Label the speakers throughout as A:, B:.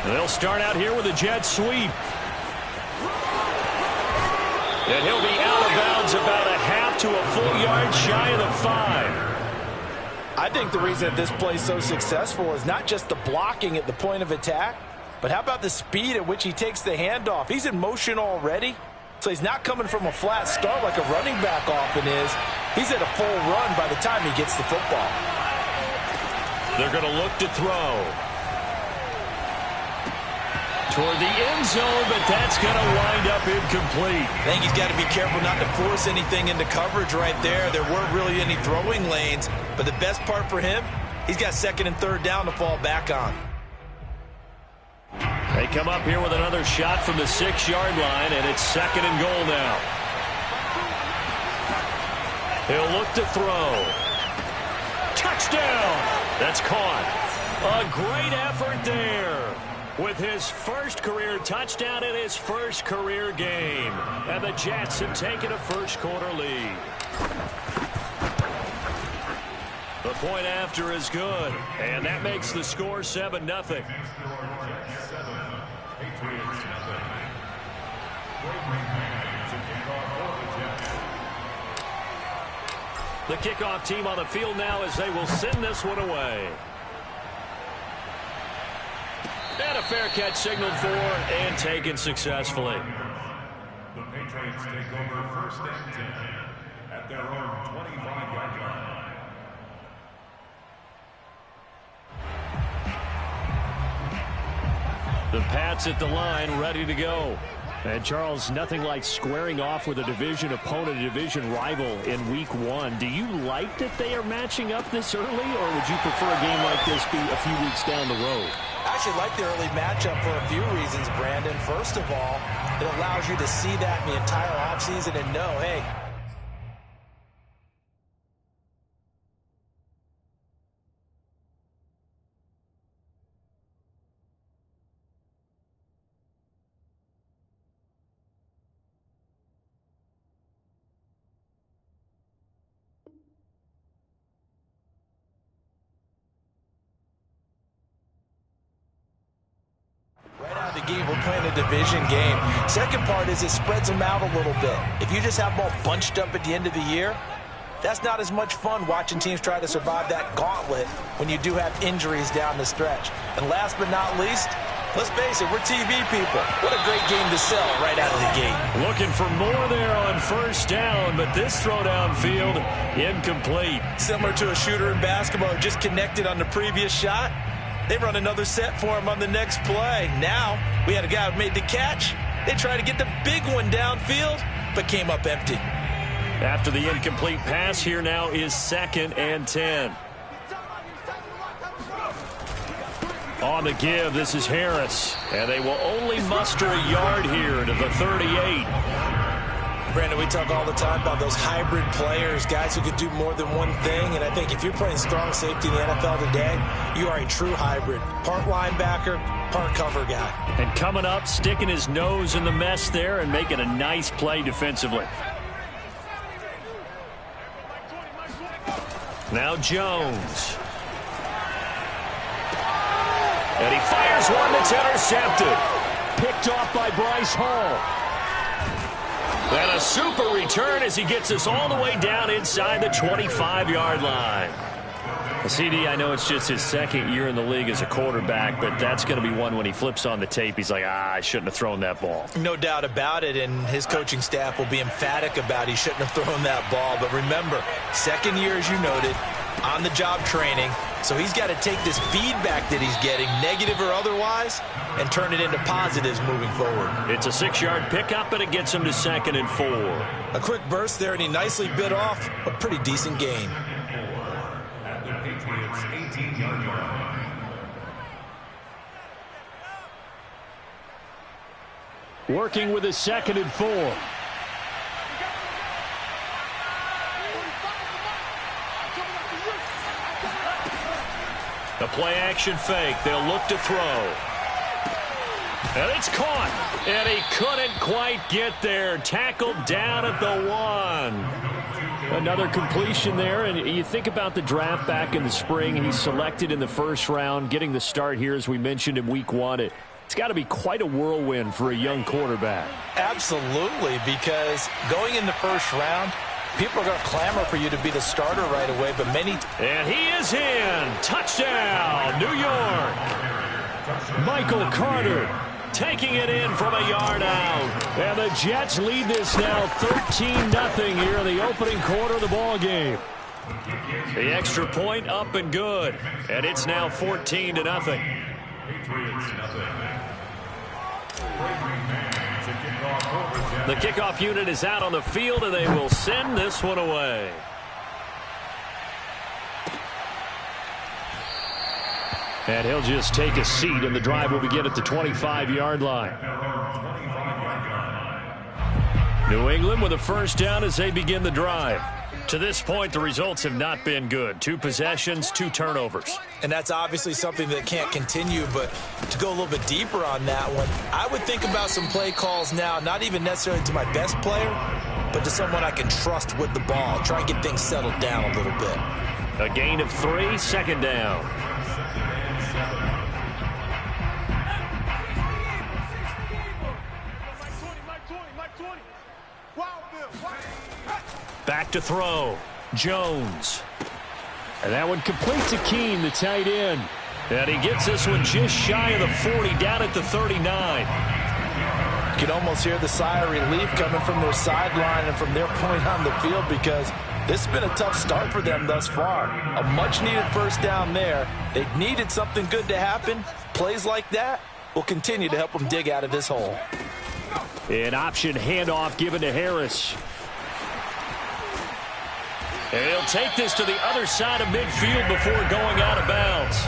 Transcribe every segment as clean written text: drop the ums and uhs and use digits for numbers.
A: They'll start out here with a jet sweep. And he'll be out of bounds about a half to a full yard shy of the 5.
B: I think the reason that this play is so successful is not just the blocking at the point of attack, but how about the speed at which he takes the handoff? He's in motion already, so he's not coming from a flat start like a running back often is. He's at a full run by the time he gets the football.
A: They're going to look to throw toward the end zone, but that's going to wind up incomplete.
B: I think he's got to be careful not to force anything into coverage right there. There weren't really any throwing lanes, but the best part for him, he's got second and third down to fall back on.
A: They come up here with another shot from the 6-yard line, and it's second and goal now. He'll look to throw. Touchdown! That's caught. A great effort there with his first career touchdown in his first career game. And the Jets have taken a first-quarter lead. The point after is good, and that makes the score 7-0. The kickoff team on the field now as they will send this one away. And a fair catch signaled for and taken successfully.
C: The Patriots take over first and 10 at their own 25-yard line.
A: The Pats at the line, ready to go. And, Charles, nothing like squaring off with a division opponent, a division rival in Week 1. Do you like that they are matching up this early, or would you prefer a game like this be a few weeks down the road?
B: I actually like the early matchup for a few reasons, Brandon. First of all, it allows you to see that in the entire offseason and know, hey, the game, we're playing a division game. Second part is it spreads them out a little bit. If you just have them all bunched up at the end of the year, that's not as much fun watching teams try to survive that gauntlet when you do have injuries down the stretch. And last but not least, let's face it, we're TV people. What a great game to sell right out of the gate.
A: Looking for more there on first down, but this throw downfield incomplete.
B: Similar to a shooter in basketball who just connected on the previous shot. They run another set for him on the next play. Now, we had a guy who made the catch. They tried to get the big one downfield, but came up empty.
A: After the incomplete pass, here now is second and 10. On the give, this is Harris. And they will only muster a yard here to the 38.
B: Brandon, we talk all the time about those hybrid players, guys who could do more than one thing. And I think if you're playing strong safety in the NFL today, you are a true hybrid. Part linebacker, part cover guy.
A: And coming up, sticking his nose in the mess there and making a nice play defensively. Now Jones. And he fires one that's intercepted. Picked off by Bryce Hall. And a super return as he gets us all the way down inside the 25-yard line. CD, I know it's just his second year in the league as a quarterback, but that's going to be one when he flips on the tape. He's like, I shouldn't have thrown that ball.
B: No doubt about it, and his coaching staff will be emphatic about he shouldn't have thrown that ball. But remember, second year, as you noted, on-the-job training. So he's got to take this feedback that he's getting, negative or otherwise, and turn it into positives moving forward.
A: It's a 6-yard pickup, and it gets him to second and 4.
B: A quick burst there, and he nicely bit off a pretty decent gain.
C: At the Patriots' 18-yard line.
A: Working with his second and 4. The play-action fake. They'll look to throw. And it's caught. And he couldn't quite get there. Tackled down at the 1. Another completion there. And you think about the draft back in the spring. He's selected in the first round, getting the start here, as we mentioned, in Week 1 at It's got to be quite a whirlwind for a young quarterback.
B: Absolutely, because going in the first round, people are going to clamor for you to be the starter right away, but many...
A: And he is in. Touchdown, New York. Michael Carter taking it in from a yard out. And the Jets lead this now 13-0 here in the opening quarter of the ball game. The extra point up and good. And it's now 14-0. The kickoff unit is out on the field, and they will send this one away. And he'll just take a seat, and the drive will begin at the 25-yard line. New England with a first down as they begin the drive. To this point, the results have not been good. 2 possessions, 2 turnovers.
B: And that's obviously something that can't continue, but to go a little bit deeper on that one, I would think about some play calls now, not even necessarily to my best player, but to someone I can trust with the ball. Try and get things settled down a little bit.
A: A gain of 3, second down. Back to throw. Jones. And that one complete to Keene, the tight end. And he gets this one just shy of the 40, down at the 39.
B: You can almost hear the sigh of relief coming from their sideline and from their point on the field, because this has been a tough start for them thus far. A much-needed first down there. They needed something good to happen. Plays like that will continue to help them dig out of this hole.
A: An option handoff given to Harris. And he'll take this to the other side of midfield before going out of bounds.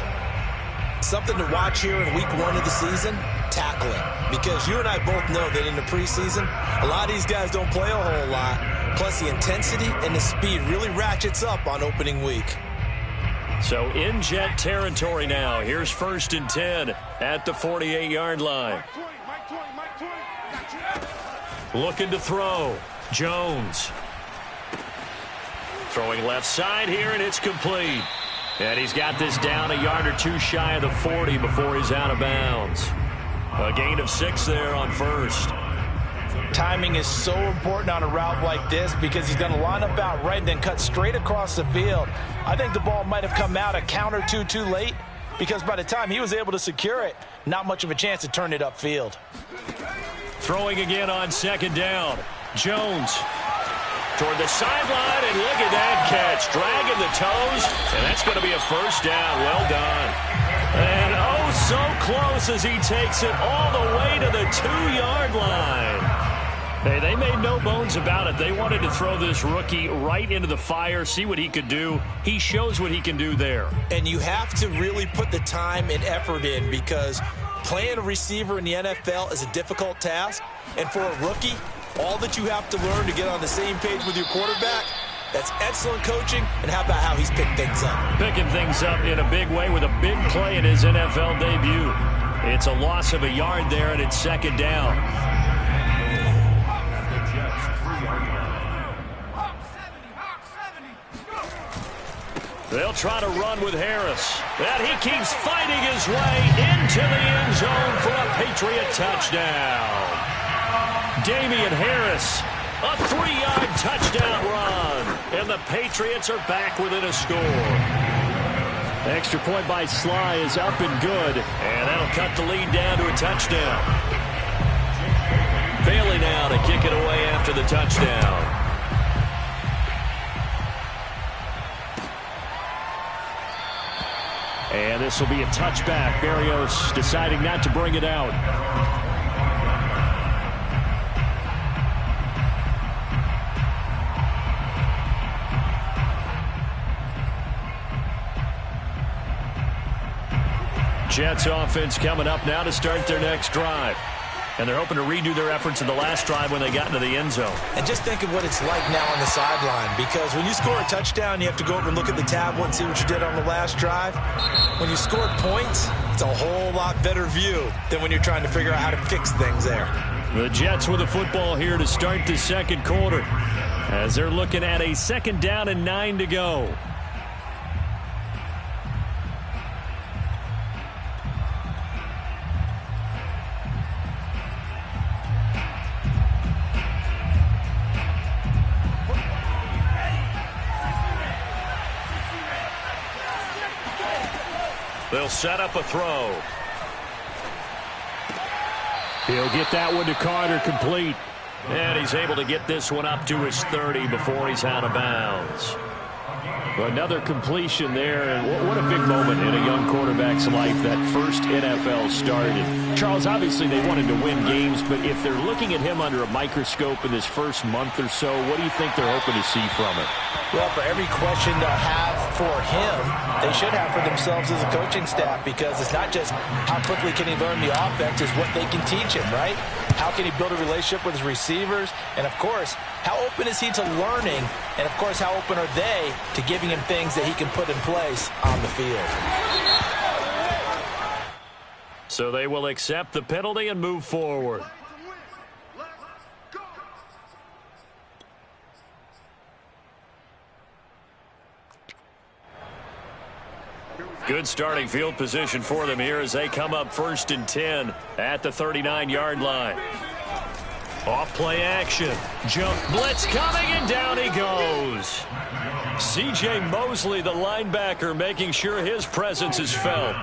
B: Something to watch here in week 1 of the season, tackling. Because you and I both know that in the preseason, a lot of these guys don't play a whole lot. Plus the intensity and the speed really ratchets up on opening week.
A: So in Jet territory now. Here's 1st and 10 at the 48-yard line. Looking to throw. Jones. Throwing left side here, and it's complete. And he's got this down a yard or 2 shy of the 40 before he's out of bounds. A gain of 6 there on first.
B: Timing is so important on a route like this, because he's going to line up out right and then cut straight across the field. I think the ball might have come out a count or two too late, because by the time he was able to secure it, not much of a chance to turn it upfield.
A: Throwing again on 2nd down. Jones toward the sideline, and look at that catch. Dragging the toes, and that's going to be a first down. Well done. And oh, so close as he takes it all the way to the 2-yard line. Hey, they made no bones about it. They wanted to throw this rookie right into the fire, see what he could do. He shows what he can do there.
B: And you have to really put the time and effort in, because playing a receiver in the NFL is a difficult task. And for a rookie, all that you have to learn to get on the same page with your quarterback, that's excellent coaching. And how about how he's picked things up?
A: Picking things up in a big way with a big play in his NFL debut. It's a loss of a yard there, and it's 2nd down. They'll try to run with Harris. And he keeps fighting his way into the end zone for a Patriot touchdown. Damian Harris, a 3-yard touchdown run. And the Patriots are back within a score. Extra point by Sly is up and good. And that'll cut the lead down to a touchdown. Bailey now to kick it away after the touchdown. And this will be a touchback. Berrios deciding not to bring it out. Jets offense coming up now to start their next drive. And they're hoping to redo their efforts in the last drive when they got into the end zone.
B: And just think of what it's like now on the sideline, because when you score a touchdown, you have to go over and look at the tablet and see what you did on the last drive. When you scored points, it's a whole lot better view than when you're trying to figure out how to fix things there.
A: The Jets with the football here to start the second quarter, as they're looking at a 2nd down and 9 to go. They'll set up a throw.
D: He'll get that one to Carter, complete.
A: And he's able to get this one up to his 30 before he's out of bounds.
D: Another completion there, and what a big moment in a young quarterback's life, that first NFL start. And Charles, obviously they wanted to win games, but if they're looking at him under a microscope in this first month or so, what do you think they're hoping to see from it?
B: Well, for every question they'll have for him, they should have for themselves as a coaching staff, because it's not just how quickly can he learn the offense, it's what they can teach him, right? How can he build a relationship with his receivers? And, of course, how open is he to learning? And, of course, how open are they to giving him things that he can put in place on the field?
A: So they will accept the penalty and move forward. Good starting field position for them here as they come up 1st and 10 at the 39-yard line. Off play action. Jump blitz coming, and down he goes. C.J. Mosley, the linebacker, making sure his presence is felt.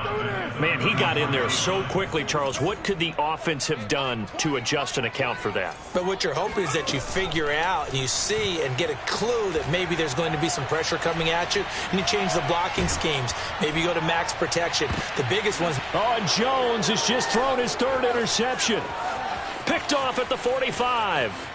A: Man, he got in there so quickly, Charles. What could the offense have done to adjust and account for that?
B: But what you're hoping is that you figure out and you see and get a clue that maybe there's going to be some pressure coming at you, and you change the blocking schemes. Maybe you go to max protection. The biggest ones.
D: Oh, and Jones has just thrown his 3rd interception.
A: Picked off at the 45.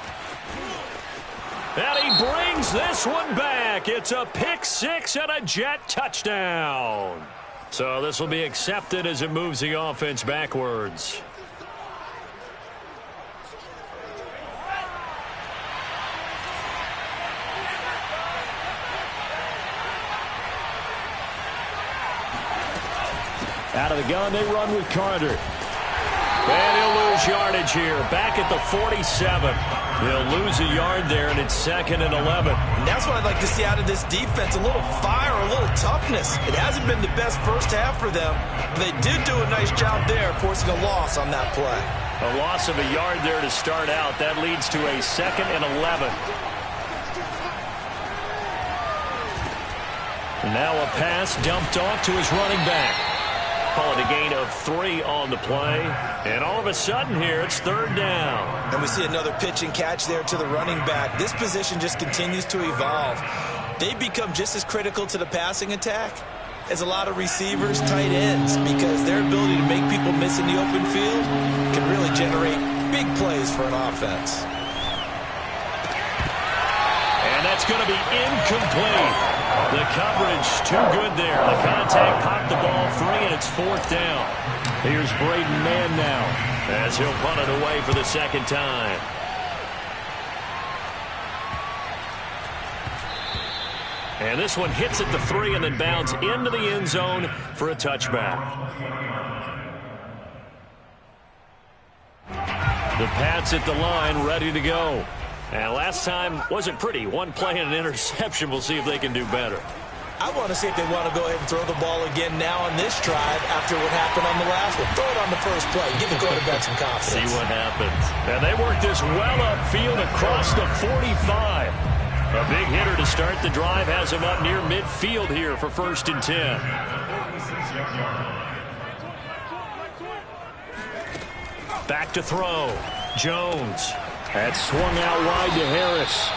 A: And he brings this one back. It's a pick 6 and a Jet touchdown. So this will be accepted as it moves the offense backwards.
D: Out of the gun, they run with Carter.
A: And he'll lose yardage here. Back at the 47. He'll lose a yard there, and it's 2nd and 11.
B: And that's what I'd like to see out of this defense. A little fire, a little toughness. It hasn't been the best first half for them. But they did do a nice job there, forcing a loss on that play.
A: A loss of a yard there to start out. That leads to a 2nd and 11. Now a pass dumped off to his running back. Call it a gain of 3 on the play. And all of a sudden here, it's 3rd down.
B: And we see another pitch and catch there to the running back. This position just continues to evolve. They become just as critical to the passing attack as a lot of receivers, tight ends, because their ability to make people miss in the open field can really generate big plays for an offense.
A: And that's going to be incomplete. The coverage too good there. The contact popped the ball free, and it's 4th down.
D: Here's Braden Mann now,
A: as he'll punt it away for the 2nd time. And this one hits at the 3 and then bounds into the end zone for a touchback. The Pats at the line, ready to go. And last time wasn't pretty. One play and an interception. We'll see if they can do better.
B: I want to see if they want to go ahead and throw the ball again now on this drive after what happened on the last one. Throw it on the first play. Give the quarterback some confidence.
A: See what happens. And they work this well upfield across the 45. A big hitter to start the drive has him up near midfield here for 1st and 10. Back to throw. Jones.
D: That swung out wide to Harris.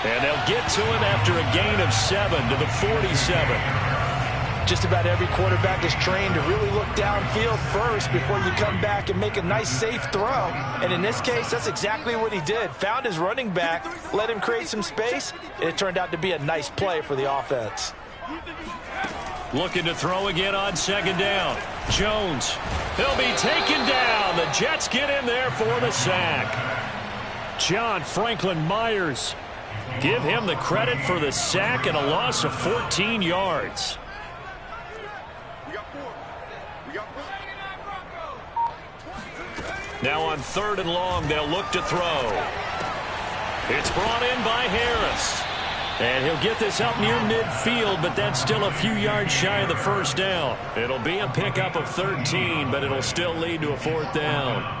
A: And they'll get to him after a gain of 7 to the 47.
B: Just about every quarterback is trained to really look downfield first before you come back and make a nice, safe throw. And in this case, that's exactly what he did. Found his running back, let him create some space, and it turned out to be a nice play for the offense.
A: Looking to throw again on 2nd down. Jones. He'll be taken down. The Jets get in there for the sack.
D: John Franklin Myers.
A: Give him the credit for the sack and a loss of 14 yards. Now on 3rd and long, they'll look to throw. It's brought in by Harris. And he'll get this up near midfield, but that's still a few yards shy of the 1st down. It'll be a pickup of 13, but it'll still lead to a 4th down.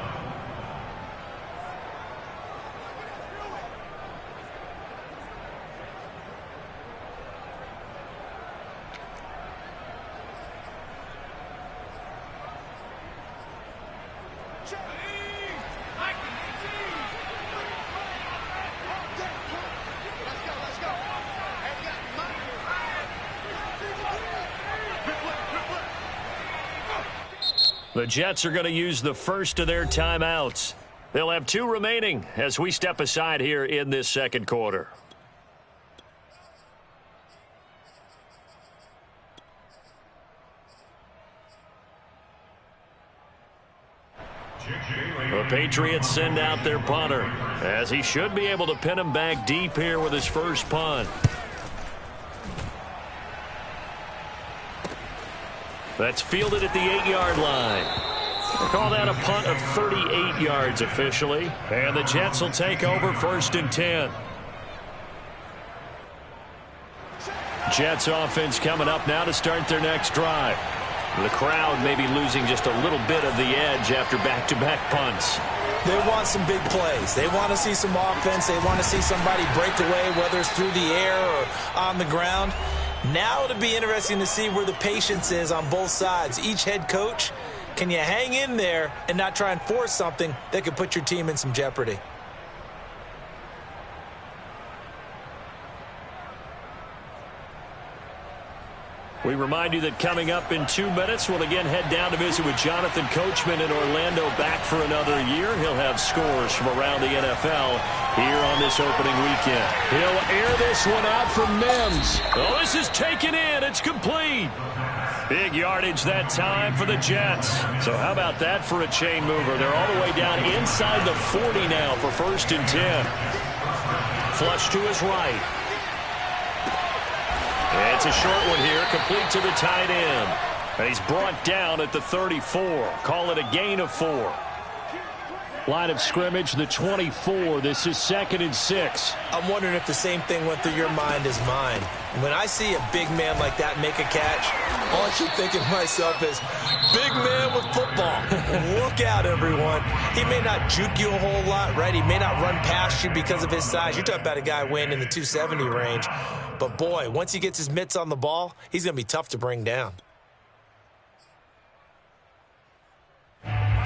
A: The Jets are going to use the first of their timeouts. They'll have 2 remaining as we step aside here in this second quarter. The Patriots send out their punter, as he should be able to pin him back deep here with his first punt. That's fielded at the 8-yard line. They call that a punt of 38 yards officially. And the Jets will take over 1st and 10. Jets offense coming up now to start their next drive. The crowd may be losing just a little bit of the edge after back-to-back punts.
B: They want some big plays. They want to see some offense. They want to see somebody break away, whether it's through the air or on the ground. Now it'll be interesting to see where the patience is on both sides. Each head coach, can you hang in there and not try and force something that could put your team in some jeopardy?
A: We remind you that coming up in 2 minutes, we'll again head down to visit with Jonathan Coachman in Orlando, back for another year. He'll have scores from around the NFL here on this opening weekend. He'll air this one out from Mims. Oh, this is taken in. It's complete. Big yardage that time for the Jets. So how about that for a chain mover? They're all the way down inside the 40 now for 1st and 10. Flush to his right. It's a short one here, complete to the tight end. And he's brought down at the 34. Call it a gain of 4. Line of scrimmage, the 24. This is 2nd and 6.
B: I'm wondering if the same thing went through your mind as mine. When I see a big man like that make a catch, all I keep thinking to myself is, big man with football. Look out, everyone. He may not juke you a whole lot, right? He may not run past you because of his size. You're talking about a guy weighing in the 270 range. But, boy, once he gets his mitts on the ball, he's going to be tough to bring down.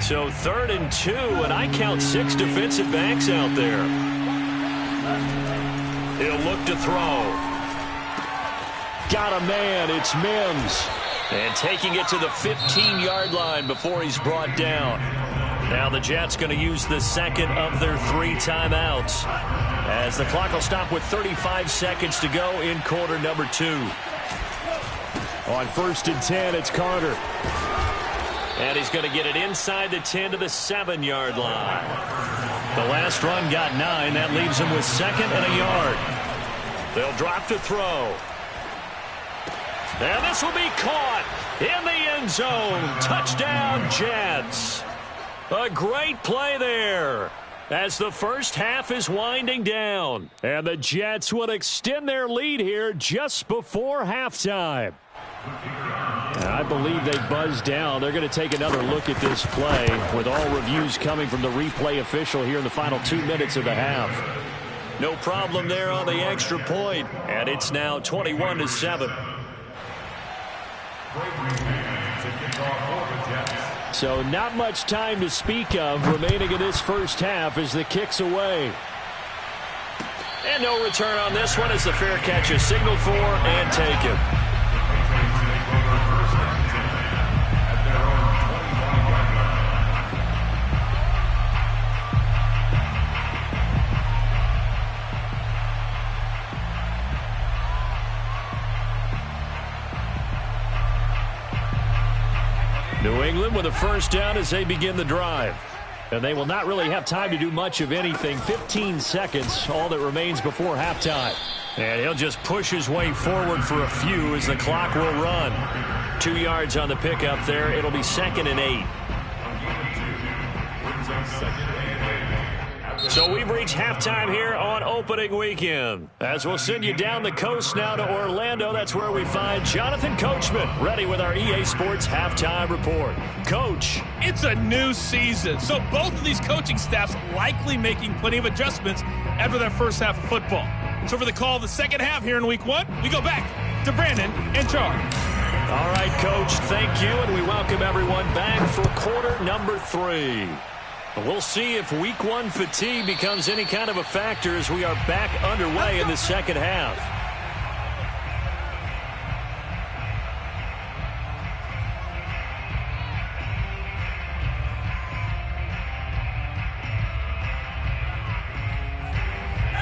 A: So 3rd and 2, and I count 6 defensive backs out there. He'll look to throw. Got a man. It's Mims. And taking it to the 15-yard line before he's brought down. Now the Jets going to use the second of their 3 timeouts, as the clock will stop with 35 seconds to go in quarter number 2. On 1st and 10, it's Carter. And he's going to get it inside the 10 to the 7-yard line. The last run got 9. That leaves him with 2nd and a yard. They'll drop to throw. And this will be caught in the end zone. Touchdown, Jets. A great play there as the first half is winding down. And the Jets will extend their lead here just before halftime. I believe they buzzed down. They're going to take another look at this play, with all reviews coming from the replay official here in the final 2 minutes of the half. No problem there on the extra point, and it's now 21-7. So not much time to speak of remaining in this first half as the kick's away. And no return on this one as the fair catch is signaled for and taken. New England with a first down as they begin the drive. And they will not really have time to do much of anything. 15 seconds, all that remains before halftime. And he'll just push his way forward for a few as the clock will run. 2 yards on the pickup there. It'll be 2nd and 8. So we've reached halftime here on opening weekend. As we'll send you down the coast now to Orlando, that's where we find Jonathan Coachman, ready with our EA Sports halftime report. Coach.
E: It's a new season, so both of these coaching staffs likely making plenty of adjustments after their first half of football. So for the call of the second half here in week 1, we go back to Brandon and Charles.
A: All right, Coach, thank you, and we welcome everyone back for quarter number 3. We'll see if week 1 fatigue becomes any kind of a factor as we are back underway in the second half.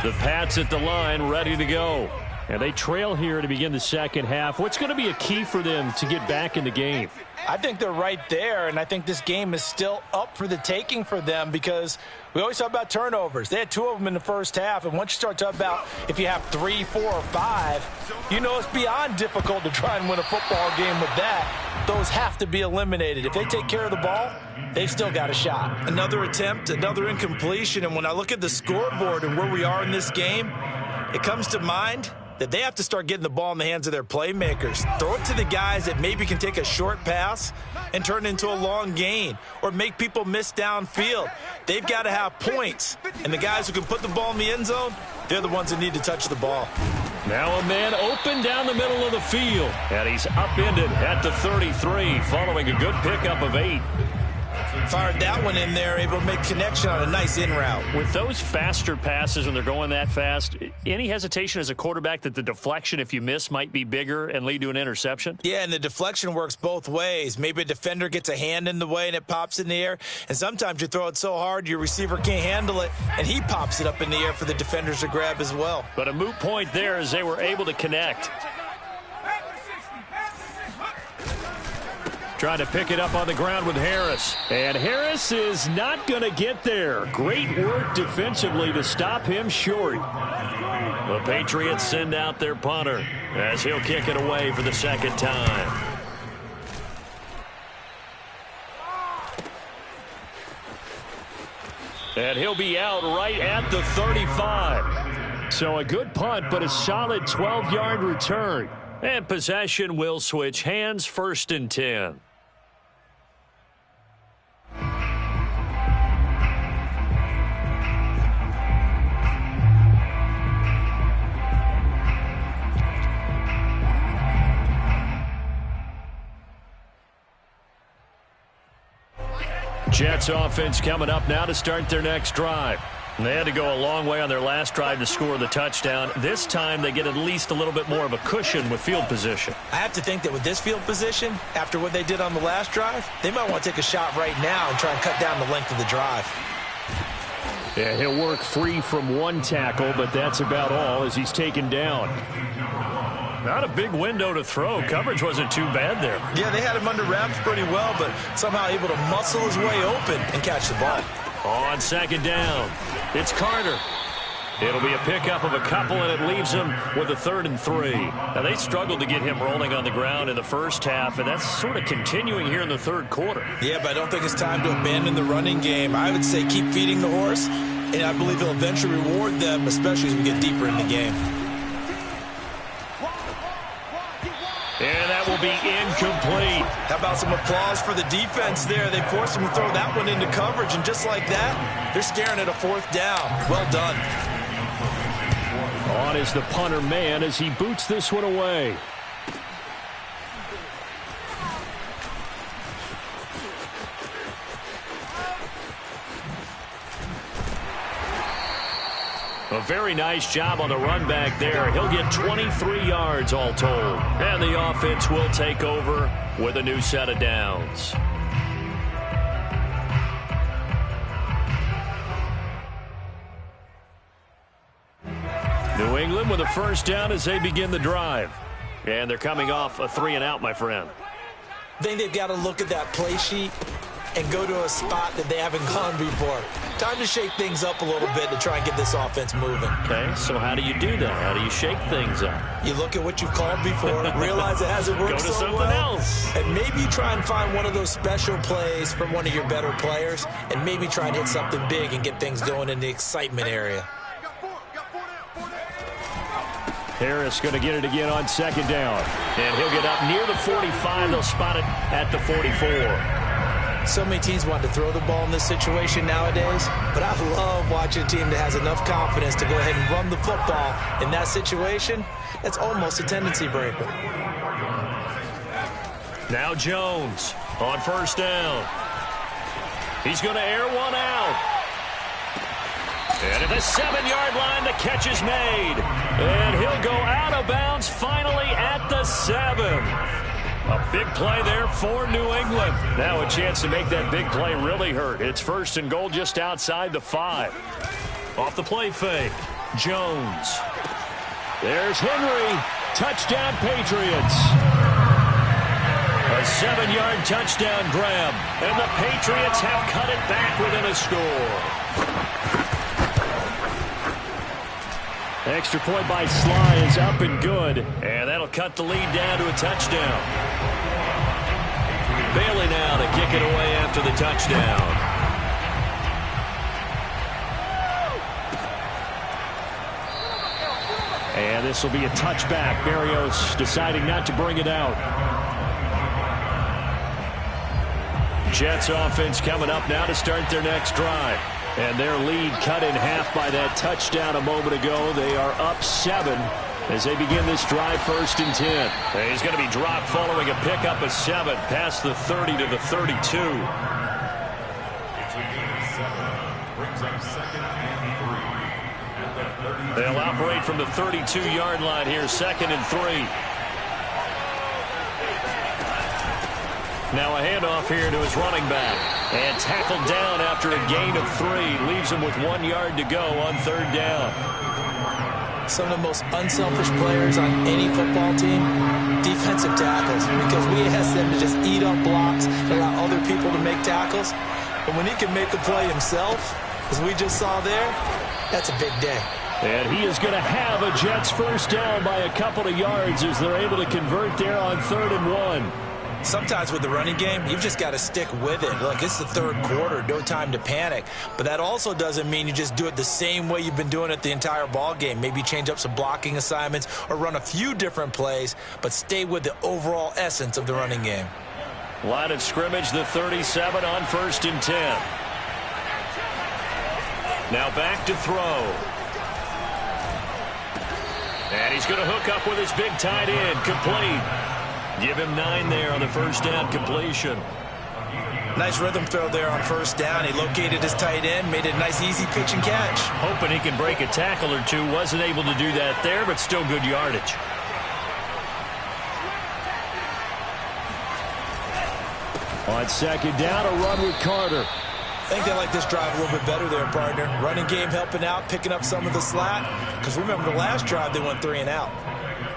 D: The Pats at the line, ready to go. And they trail here to begin the second half. What's going to be a key for them to get back in the game?
B: I think they're right there, and I think this game is still up for the taking for them because we always talk about turnovers. They had 2 of them in the first half, and once you start talking about if you have 3, 4, or 5, you know it's beyond difficult to try and win a football game with that. Those have to be eliminated. If they take care of the ball, they've still got a shot. Another attempt, another incompletion, and when I look at the scoreboard and where we are in this game, it comes to mind that they have to start getting the ball in the hands of their playmakers. Throw it to the guys that maybe can take a short pass and turn it into a long gain or make people miss downfield. They've got to have points, and the guys who can put the ball in the end zone, they're the ones that need to touch the ball.
D: Now a man open down the middle of the field, and he's upended at the 33 following a good pickup of 8.
B: Fired that one in there, able to make connection on a nice in route.
D: With those faster passes when they're going that fast, any hesitation as a quarterback that the deflection, if you miss, might be bigger and lead to an interception?
B: Yeah, and the deflection works both ways. Maybe a defender gets a hand in the way and it pops in the air, and sometimes you throw it so hard your receiver can't handle it, and he pops it up in the air for the defenders to grab as well.
D: But a moot point there as they were able to connect. Trying to pick it up on the ground with Harris. And Harris is not going to get there. Great work defensively to stop him short. The Patriots send out their punter as he'll kick it away for the second time. And he'll be out right at the 35. So a good punt, but a solid 12-yard return. And possession will switch hands, 1st and 10. Jets offense coming up now to start their next drive. They had to go a long way on their last drive to score the touchdown. This time they get at least a little bit more of a cushion with field position.
B: I have to think that with this field position, after what they did on the last drive, they might want to take a shot right now and try and cut down the length of the drive.
D: Yeah, he'll work free from one tackle, but that's about all as he's taken down. Not a big window to throw. Coverage wasn't too bad there.
B: Yeah, they had him under wraps pretty well, but somehow able to muscle his way open and catch the ball.
D: On second down, it's Carter. It'll be a pickup of a couple, and it leaves him with a 3rd and 3. Now, they struggled to get him rolling on the ground in the first half, and that's sort of continuing here in the third quarter.
B: Yeah, but I don't think it's time to abandon the running game. I would say keep feeding the horse, and I believe he'll eventually reward them, especially as we get deeper in the game.
D: And that will be incomplete.
B: How about some applause for the defense there? They forced him to throw that one into coverage, and just like that, they're staring at a 4th down. Well done.
D: On is the punter man as he boots this one away. A very nice job on the run back there. He'll get 23 yards all told. And the offense will take over with a new set of downs. New England with a 1st down as they begin the drive. And they're coming off a 3-and-out, my friend.
B: I think they've got to look at that play sheet and go to a spot that they haven't gone before. Time to shake things up a little bit to try and get this offense moving.
D: Okay, so how do you do that? How do you shake things up?
B: You look at what you've called before, realize it hasn't worked
D: so
B: well.
D: Go to something else.
B: And maybe you try and find one of those special plays from one of your better players, and maybe try and hit something big and get things going in the excitement area.
D: Harris going to get it again on 2nd down. And he'll get up near the 45. They'll spot it at the 44.
B: So many teams want to throw the ball in this situation nowadays, but I love watching a team that has enough confidence to go ahead and run the football. In that situation, it's almost a tendency breaker.
D: Now Jones on 1st down. He's going to air one out. And at the 7-yard line, the catch is made. And he'll go out of bounds finally at the 7. A big play there for New England. Now a chance to make that big play really hurt. It's 1st and goal just outside the 5. Off the play fake. Jones. There's Henry. Touchdown, Patriots.
A: A 7-yard touchdown grab, and the Patriots have cut it back within a score.
D: Extra point by Sly is up and good.
A: And that'll cut the lead down to a touchdown. Bailey now to kick it away after the touchdown.
D: And this will be a touchback. Barrios deciding not to bring it out.
A: Jets offense coming up now to start their next drive.
D: And their lead cut in half by that touchdown a moment ago. They are up 7 as they begin this drive, 1st and 10.
A: He's going to be dropped following a pickup of 7 past the 30 to the 32.
C: It's a gain of 7. Brings up 2nd and 3.
A: They'll operate from the 32-yard line here, 2nd and 3. Now a handoff here to his running back. And tackled down after a gain of 3. Leaves him with 1 yard to go on 3rd down.
B: Some of the most unselfish players on any football team, defensive tackles, because we ask them to just eat up blocks and allow other people to make tackles. But when he can make a play himself, as we just saw there, that's a big day.
D: And he is going to have a Jets 1st down by a couple of yards as they're able to convert there on 3rd and 1.
B: Sometimes with the running game, you've just got to stick with it. Look, it's the 3rd quarter, no time to panic. But that also doesn't mean you just do it the same way you've been doing it the entire ball game. Maybe change up some blocking assignments or run a few different plays, but stay with the overall essence of the running game.
A: Line of scrimmage, the 37 on 1st and 10. Now back to throw. And he's going to hook up with his big tight end, complete. Give him 9 there on the 1st down completion.
B: Nice rhythm throw there on 1st down. He located his tight end, made it a nice easy pitch and catch.
A: Hoping he can break a tackle or two. Wasn't able to do that there, but still good yardage.
D: On 2nd down, a run with Carter.
B: I think they like this drive a little bit better there, partner. Running game helping out, picking up some of the slack. Because remember, the last drive they went 3 and out.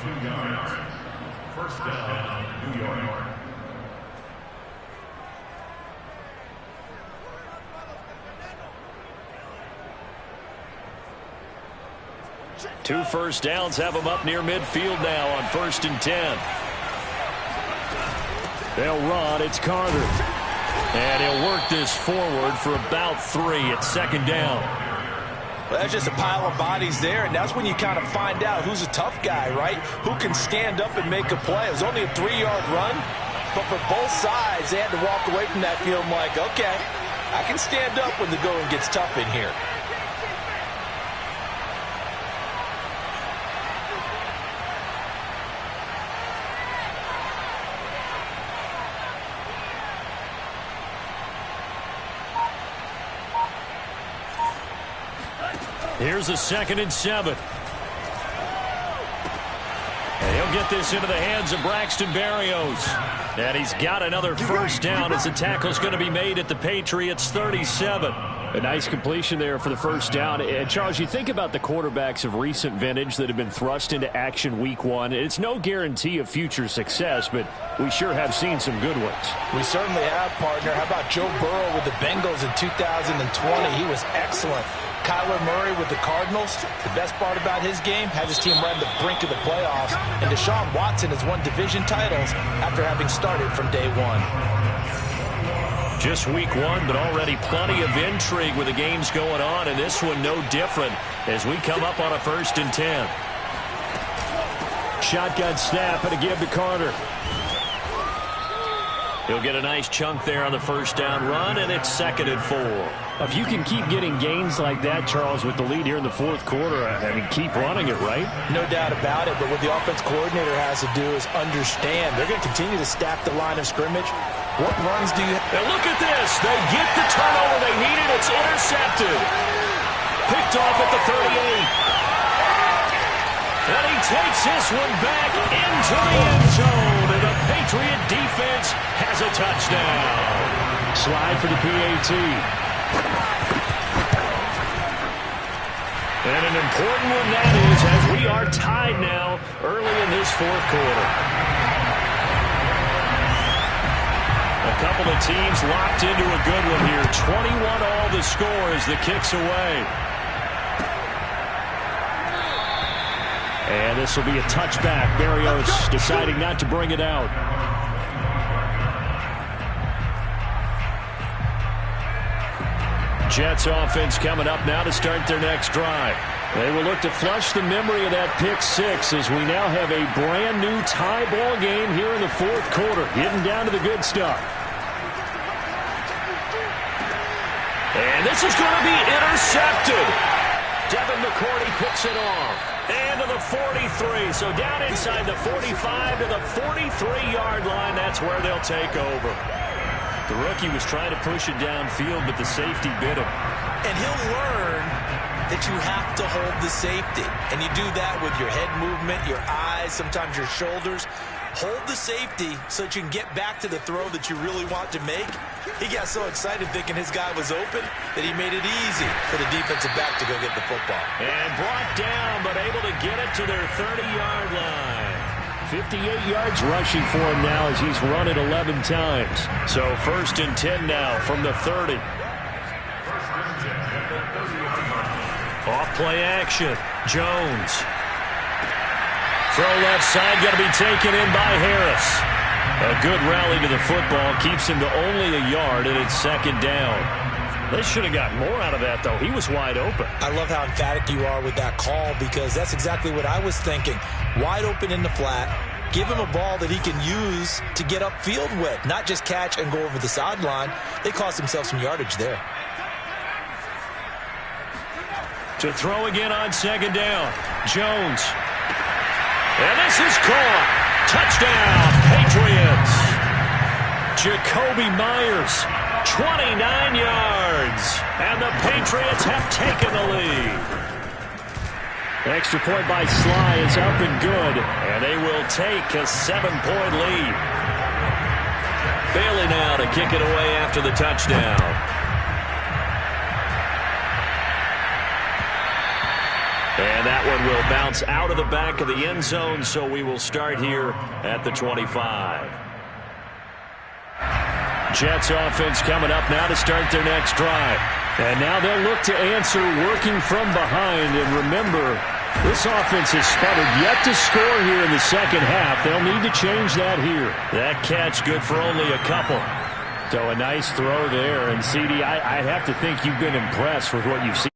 C: 2 yards. 1st down, New York.
A: Two 1st downs have him up near midfield now on 1st and 10.
D: They'll run. It's Carter.
A: And he'll work this forward for about 3 at 2nd down.
B: Well, that's just a pile of bodies there, and that's when you kind of find out who's a tough guy, right? Who can stand up and make a play. It was only a 3-yard run, but for both sides, they had to walk away from that field like, okay, I can stand up when the going gets tough in here.
A: Here's a 2nd and 7. And he'll get this into the hands of Braxton Berrios. And he's got another 1st down as the tackle's going to be made at the Patriots 37.
D: A nice completion there for the 1st down. And Charles, you think about the quarterbacks of recent vintage that have been thrust into action week 1. It's no guarantee of future success, but we sure have seen some good ones.
B: We certainly have, partner. How about Joe Burrow with the Bengals in 2020? He was excellent. Kyler Murray with the Cardinals. The best part about his game, had his team right on the brink of the playoffs. And Deshaun Watson has won division titles after having started from day 1.
A: Just week 1, but already plenty of intrigue with the games going on, and this one no different as we come up on a 1st and 10.
D: Shotgun snap and a give to Carter.
A: He'll get a nice chunk there on the 1st down run, and it's 2nd and 4.
D: If you can keep getting gains like that, Charles, with the lead here in the 4th quarter, I mean, keep running it, right?
B: No doubt about it, but what the offense coordinator has to do is understand. They're going to continue to stack the line of scrimmage. What runs do you have?
A: Now look at this. They get the turnover they needed. It's intercepted. Picked off at the 38. And he takes this one back into the end zone. And the Patriot defense has a touchdown. Slide for the PAT. And an important one that is, as we are tied now early in this fourth quarter. A couple of teams locked into a good one here. 21 all the score as the kick's away. And this will be a touchback. Barrios deciding not to bring it out. Jets offense coming up now to start their next drive. They will look to flush the memory of that pick six as we now have a brand new tie ball game here in the fourth quarter. Getting down to the good stuff. And this is going to be intercepted. Devin McCourty picks it off. And to the 43. So down inside the 45 to the 43-yard line. That's where they'll take over. The rookie was trying to push it downfield, but the safety bit him.
B: And he'll learn that you have to hold the safety. And you do that with your head movement, your eyes, sometimes your shoulders. Hold the safety so that you can get back to the throw that you really want to make. He got so excited thinking his guy was open that he made it easy for the defensive back to go get the football.
A: And brought down, but able to get it to their 30-yard line. 58 yards rushing for him now as he's run it 11 times. So 1st and 10 now from the 30. Off play action. Jones. Throw left side, going to be taken in by Harris. A good rally to the football keeps him to only a yard, and it's 2nd down. They should have gotten more out of that, though. He was wide open.
B: I love how emphatic you are with that call because that's exactly what I was thinking. Wide open in the flat. Give him a ball that he can use to get upfield with, not just catch and go over the sideline. They cost themselves some yardage there.
A: To throw again on 2nd down. Jones. And this is caught. Touchdown, Patriots. Jacoby Myers, 29 yards. And the Patriots have taken the lead. Extra point by Sly is up and good. And they will take a 7-point lead. Bailey now to kick it away after the touchdown. And that one will bounce out of the back of the end zone, so we will start here at the 25. Jets offense coming up now to start their next drive. And now they'll look to answer working from behind. And remember, this offense has sputtered yet to score here in the second half. They'll need to change that here. That catch good for only a couple. So a nice throw there. And, CD, I'd have to think you've been impressed with what you've seen.